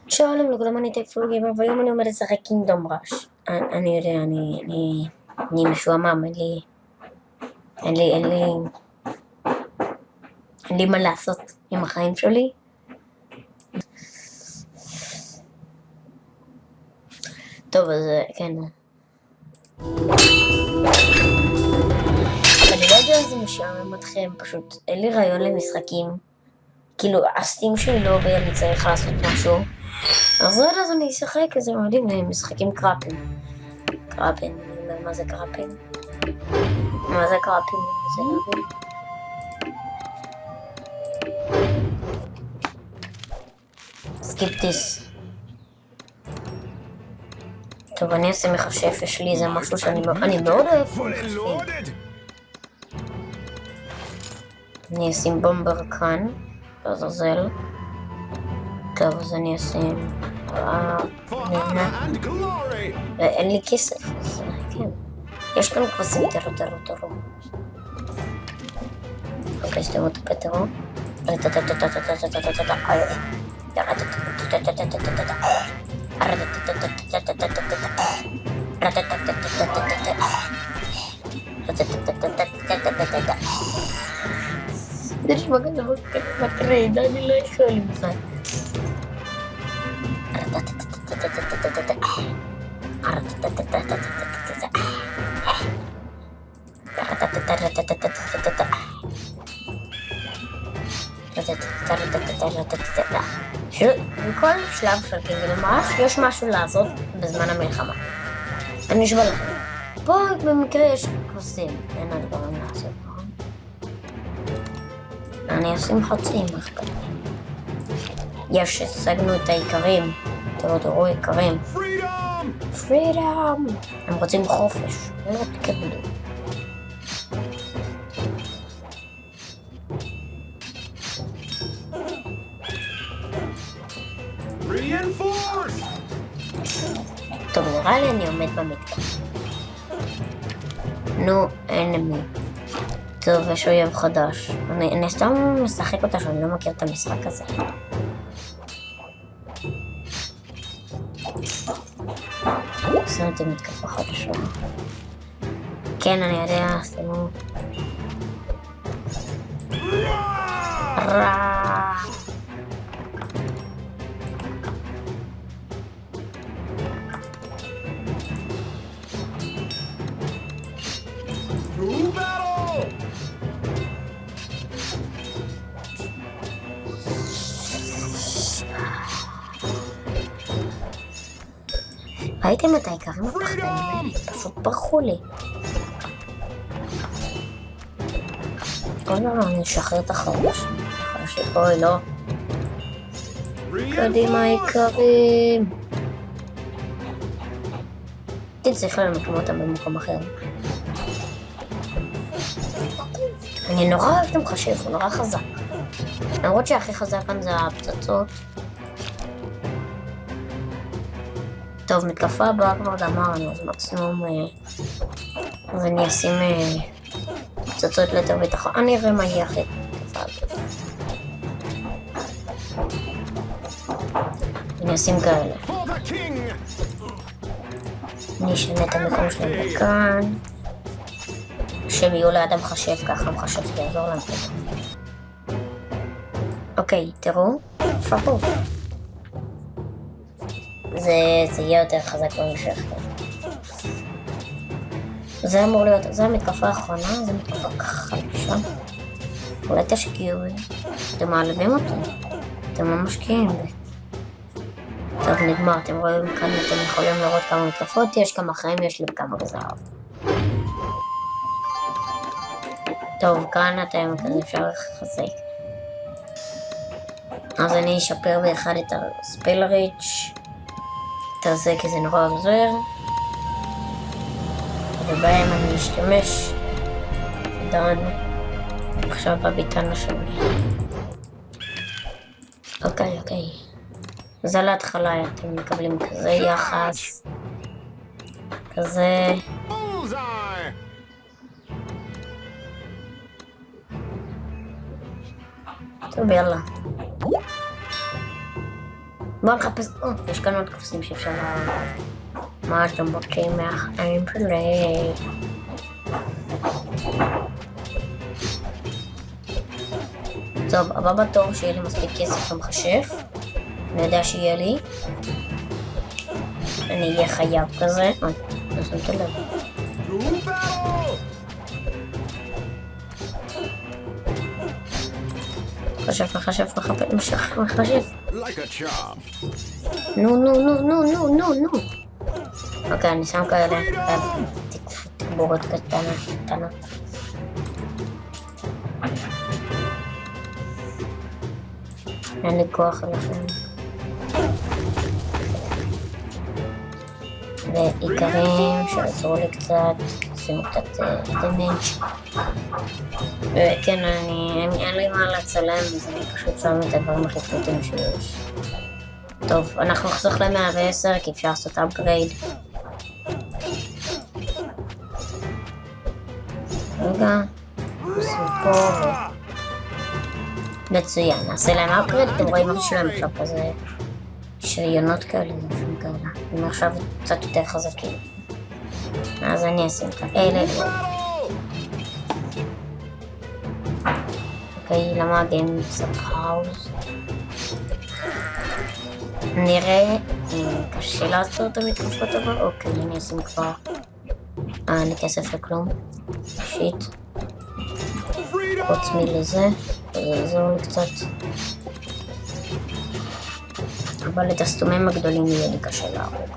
שלום לכולם, אני טייפול גיימר, והיום אני עומד לשחק קינגדום ראש. אני יודע, אני משועמם, אין לי מה לעשות עם החיים שלי. טוב, אז כן. אני לא יודע אם זה משעמם אתכם, פשוט אין לי רעיון למשחקים. כאילו, הסטים שלי לא עובד, אני צריך לעשות משהו. אז אני אשחק איזה מדהים, משחקים קראפים. קראפים, אני אומר, מה זה קראפים? מה זה קראפים? זה לא מבין. סקיפטיס. טוב, אני אעשה מכשף, יש לי איזה משהו שאני מאוד אוהב מכשפים. אני אשים בומבר כאן, לעזאזל. טוב, אז אני אשים... אין לי כסף, אז כן. יש כאן כבשים, תראו. אוקיי, שתראו את הפטרו. זה נשמע כזה מקריד, אני לא יכול עם זה. בכל שלב של קינגדום ראש יש משהו לעשות בזמן המלחמה. אני נשבע לכם. פה במקרה יש כבשים, אין הדברים לעשות. אני אשים חצי עם אכפת. יש, השגנו את העיקרים. תראו עיקרים. פרידום! הם רוצים חופש. לא תקבלו. טוב, נראה לי אני עומד במתקף. נו, אנמי. טוב, יש אויב חדש. אני סתם משחק אותה שאני לא מכיר את המשחק הזה. שמתי מתקפה חדשה. כן, אני יודע, שימו... ראיתם את העיקרים הפחדנים? פשוט ברחו לי. לא, אני אשחרר את החרש. אוי, לא. קדימה העיקרים. תצטרך למקום אותם במקום אחר. אני נורא אוהב את המחשב, הוא נורא חזק. למרות שהכי חזק כאן זה הפצצות. טוב, מתקפה הבאה כבר אמרנו, אז מקסימום... אז אני אשים פצצות ליותר ביטחון. אני אראה מה יהיה אחרי התקפה הזאת. אני אשים כאלה. אני אשנה את המקום שלהם לכאן. כשהם יהיו ליד המחשב, ככה המחשב יעזור להם. אוקיי, תראו. פאפו. זה יהיה יותר חזק במשך. זה אמור להיות, זה המתקפה האחרונה, זה מתקפה חדשה. אולי תשקיעו בי. אתם מעלבים אותי. אתם לא משקיעים בי. טוב, נגמר, אתם רואים כאן, אתם יכולים לראות כמה מתקפות יש, כמה חיים יש לי וכמה גזר. טוב, כאן אתם כזה אפשר לחזק. אז אני אשפר באחד את הספל ריץ' את הזה כי זה נורא עוזר. ובהם אני אשתמש דן עכשיו בביטן השני. אוקיי. זה להתחלה, אתם מקבלים כזה יחס. כזה. טוב, יאללה. בוא נחפש, יש כאן עוד קפסים שאפשר מה אתם בודקים מהחיים שלי? טוב, הבא בתור שיהיה לי מספיק כסף למכשף. אני יודע שיהיה לי. אני אהיה חייב כזה. לא שמתי לב. מחשף. נו. אוקיי, אני שם כאלה. תגבורת קטנה. אין לי כוח עליכם. ועיקרים שעזרו לי קצת, שימו קצת דמנג'. וכן, אין לי מה לצלם, אז אני פשוט שם את הדברים הכי פשוטים שיש. טוב, אנחנו נחסוך ל-110 כי אפשר לעשות upgrade. רגע, נשים פה מצוין, נעשה להם upgrade, אתם רואים משהו שלהם עכשיו כזה שריונות כאלה, נפים כאלה, הם עכשיו קצת יותר חזקים. אז אני אשים כאלה. אוקיי, למה הגיים סאב-האוז? נראה אם קשה לעשות את המתקפות הבאות. אוקיי, אני אשים כבר. אין לי כסף לכלום. שיט. חוץ מלזה. זה יעזור לי קצת. אבל את הסתומים הגדולים יהיה לי קשה להרוג.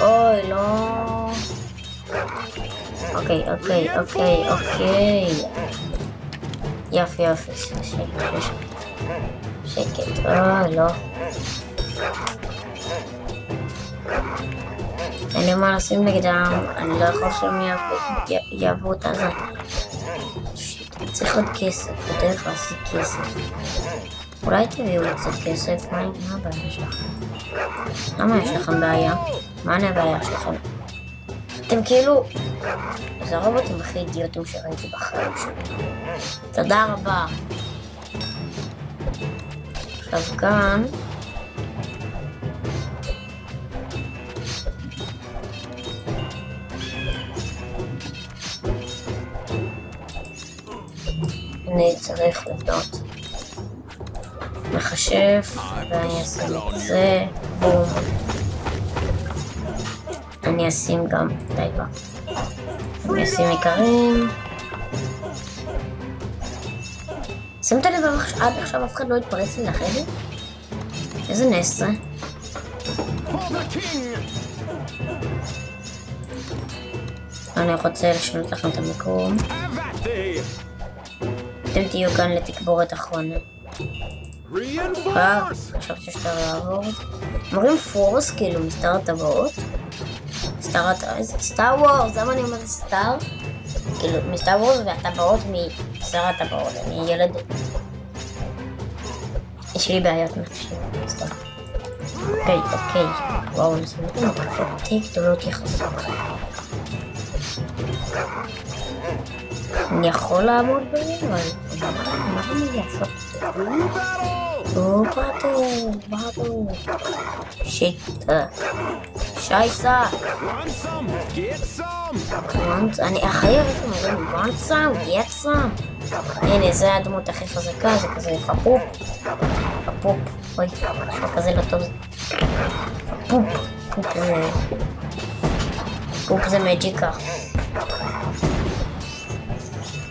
אוי, לא. אוקיי. יופי. שקט. לא. אין לי מה לשים נגדם, אני לא יכול שהם יעברו את הזה. צריך עוד כסף, בדרך להשיג כסף. אולי תביאו לי קצת כסף, מה הבעיה שלכם? למה יש לכם בעיה? מה הבעיה שלכם? אתם כאילו... זה הרובוטים הכי אידיוטים שראיתי בחיים שלי. תודה רבה. עכשיו כאן... אני צריך לבנות מחשב, ואני אשים את זה, בום. אני אשים גם, די בה. אני אשים עיקרים. שמת לב עד עכשיו אף אחד לא התפרץ לי לחדר? איזה נס זה? אני רוצה לשנות לכם את המיקום. אתם תהיו כאן לתקבורת אחרונה. חשבתי שאתה לעבור. אומרים פורס כאילו מסתר הטבעות. סטאר וורס, למה אני אומרת סטאר? כאילו מסטאר וורס והטבעות מסתר הטבעות. אני ילד... יש לי בעיות נפשיות. סתם. אוקיי. וואו, זה מתקפות די גדולות יחסות. אני יכול לעמוד בהם, אבל... מה אני אעשות? באטו. שיט. שייסה. אני אחייב איפה אומרים, want some, get some. הנה, זה הדמות הכי חזקה, זה כזה פפופ. אוי, משהו כזה לא טוב. פופ זה מג'יקה.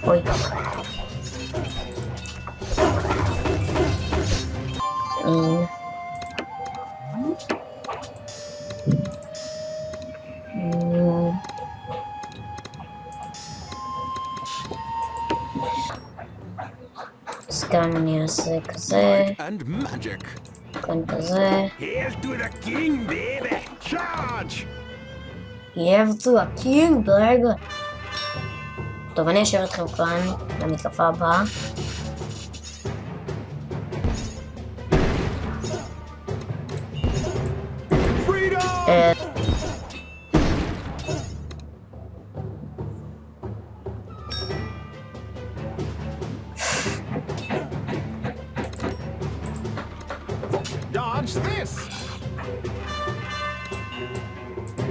אוי. אז כאן אני אעשה כזה. כאן כזה. Have to a king, ברגע. טוב, אני אשאר אתכם כאן למתקפה הבאה. Dodge this!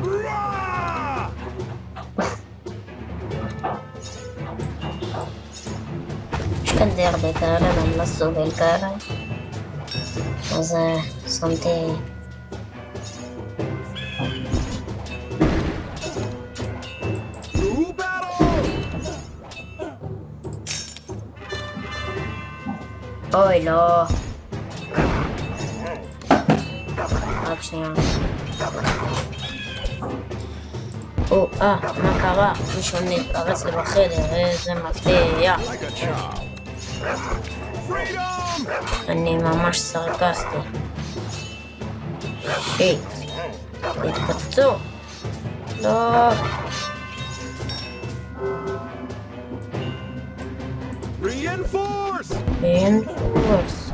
Rah! יש כאן די הרבה כאלה, ואני לא סובל כאלה. אז שמתי... To battle! אוי, לא. רק שנייה. מה קרה? מישהו נתפרץ לי בחדר, איזה מפתיע. Like a child. Freedom! אני ממש סרקסטי. שיט. תתפוצצו. לא. Reinforce! אינפורס.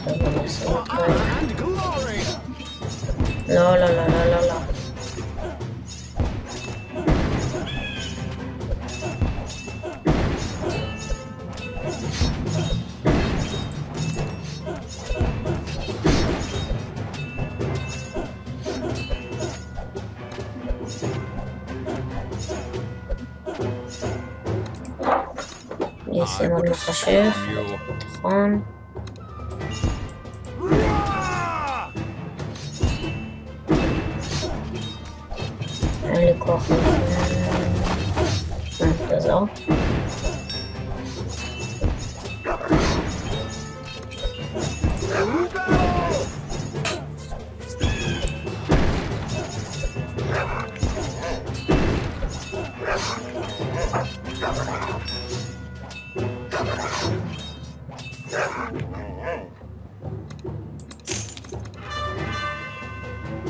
טוב, אני אעשה את זה. And glory! לא, לא, לא, לא, לא, לא. ניסינו לחשב, נכון. Rah! אין לי כוח לזה. תעזור. To battle!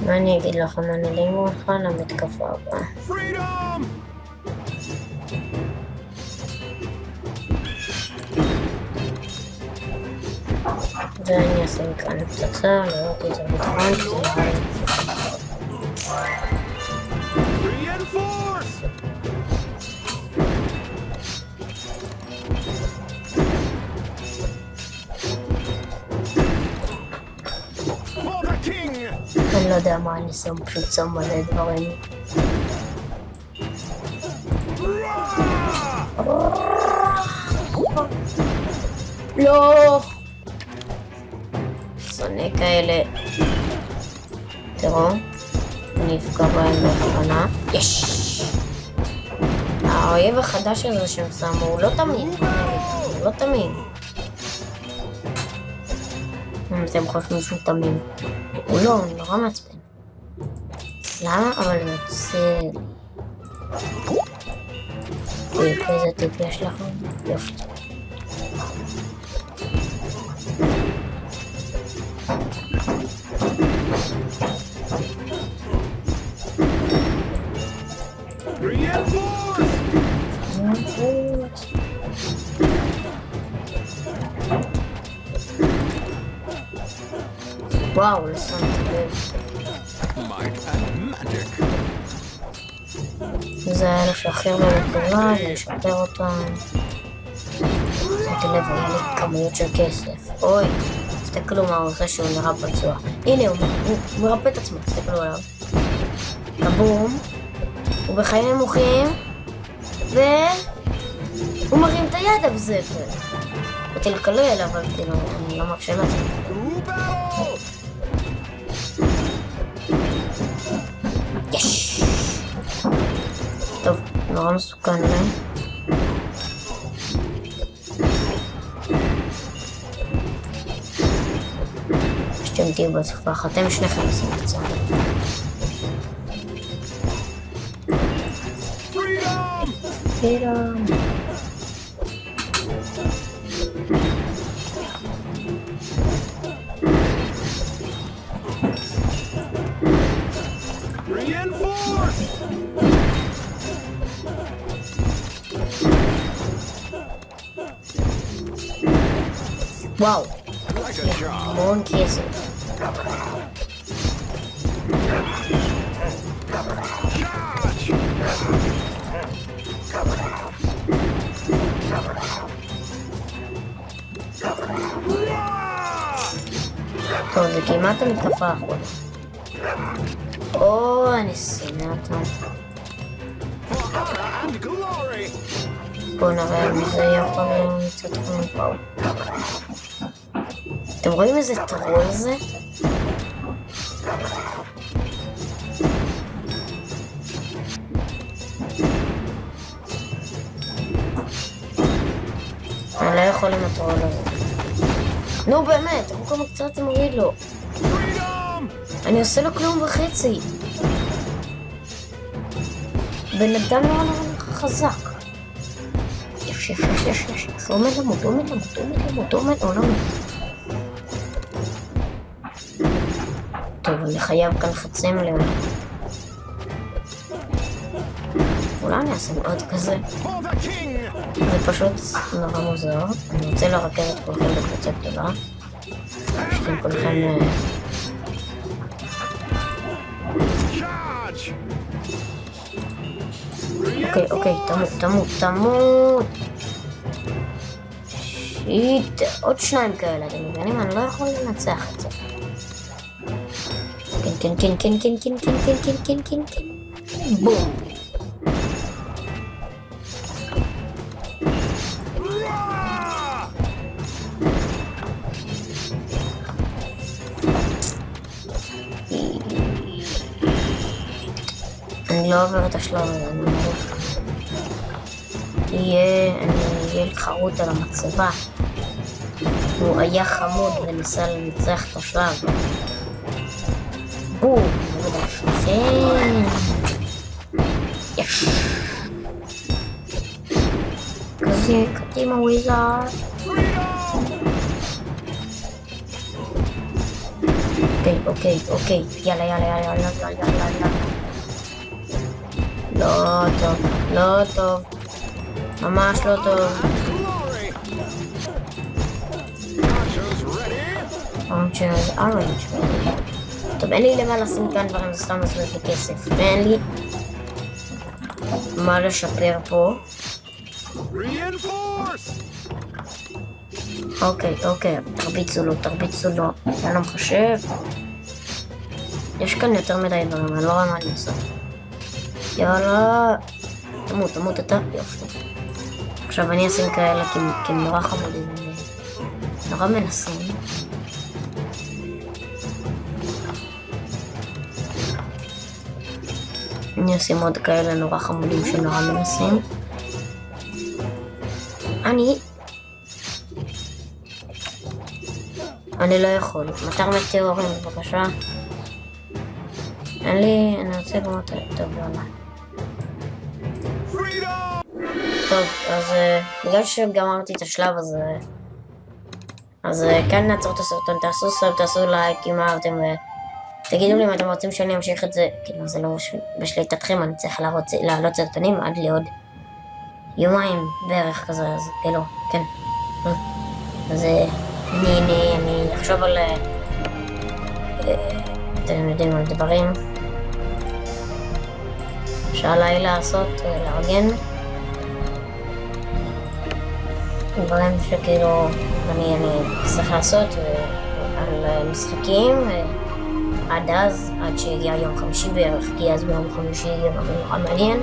מה אני אגיד לכם? אני לימוד לך למתקפה הבאה. Freedom! ואני אעשה מכאן פצצה, לראות את זה נכון, כי זה נראה לי. Reinforce! For the king! אני לא יודע מה אני שם, פשוט שם מלא דברים. Rah! לא! שונא כאלה. תראו, אני אפגע בהם בכוונה. יש! האויב החדש הזה שהם שמו, הוא לא תמיד. הוא לא תמיד. אם אתם חושבים שהוא תמים. הוא לא, הוא נורא מעצבן. למה? אבל זה יוצא לי. איזה טיפ יש לכם? יופי. Reinforce! וואו, לא שמתי לב. Might and magic. זה היה לשחרר במקומה ולשפר אותם. שמתי לב, היה לי כמויות של כסף. אוי, תסתכלו מה הוא עושה שהוא נראה פצוע. הנה, הוא מרפא את עצמו, תסתכלו עליו. קבום. הוא בחיים נמוכים. והוא מרים את היד על זה. באתי לקלל, אבל כאילו, אני לא מרשה לעצמי. To battle! יש! טוב, נורא מסוכן לי. שאתם תהיו בסופך, אתם שניכם עושים את זה. Freedom! פתאום. Reinforce! וואו, Like a job. המון כסף. Charge! טוב, זה כמעט המתקפה האחרונה. או, אני שונא אותם. And glory. בואו נראה אם זה יכול למצוא תחומים פה. אתם רואים איזה טרול זה? אני לא יכול עם הטרול הזה. נו באמת, תראו כמה קצת זה מוריד לו. Freedom. אני עושה לו כלום וחצי. בן אדם לא חזק. יש. הוא עומד למות, הוא לא מת. טוב, אני חייב כאן חצי מיליון. אולי אני אעשה עוד כזה. For the king. זה פשוט נורא מוזר. אני רוצה לרכז את כולכם בקבוצה גדולה. שאתם כולכם... Charge. אוקיי, תמות. שיט, עוד שניים כאלה, אתם מבינים? אני לא יכול לנצח את זה. כן. בום. אני לא עובר את השלב הזה, אני אומר לך. אני אהיה חרוט על המצבה. הוא היה חמוד וניסה לנצח את השלב. בום! כן! יש! כזה, קדימה וויזארד. אוקיי. יאללה. לא טוב. ממש לא טוב. Glory. Archers ready. Orange. טוב, אין לי למה לשים כאן דברים, זה סתם מסביר לי כסף. ואין לי מה לשפר פה. Reinforce. אוקיי. תרביצו לו. אני לא מחשב. יש כאן יותר מדי דברים, אני לא רואה מה אני עושה. יאללה. תמות אתה. יופי. עכשיו אני אשים כאלה כי הם נורא חמודים. נורא מנסים. אני אשים עוד כאלה נורא חמודים שנורא מנסים. אני לא יכול. מטר מטאורים בבקשה. אני רוצה גם אותה. טוב, יאללה. טוב, אז בגלל שגמרתי את השלב הזה, אז כאן נעצור את הסרטון. תעשו סאב, תעשו לייק אם אהבתם, ותגידו לי אם אתם רוצים שאני אמשיך את זה. כאילו זה לא בשליטתכם, אני צריך להעלות סרטונים עד לעוד יומיים בערך כזה, אז כאילו, כן. אז אני אחשוב על אתם יודעים על דברים שעליי לעשות, לארגן דברים שכאילו אני צריך לעשות על משחקים עד שיגיע יום חמישי בערך, כי אז ביום חמישי יהיה נורא מעניין.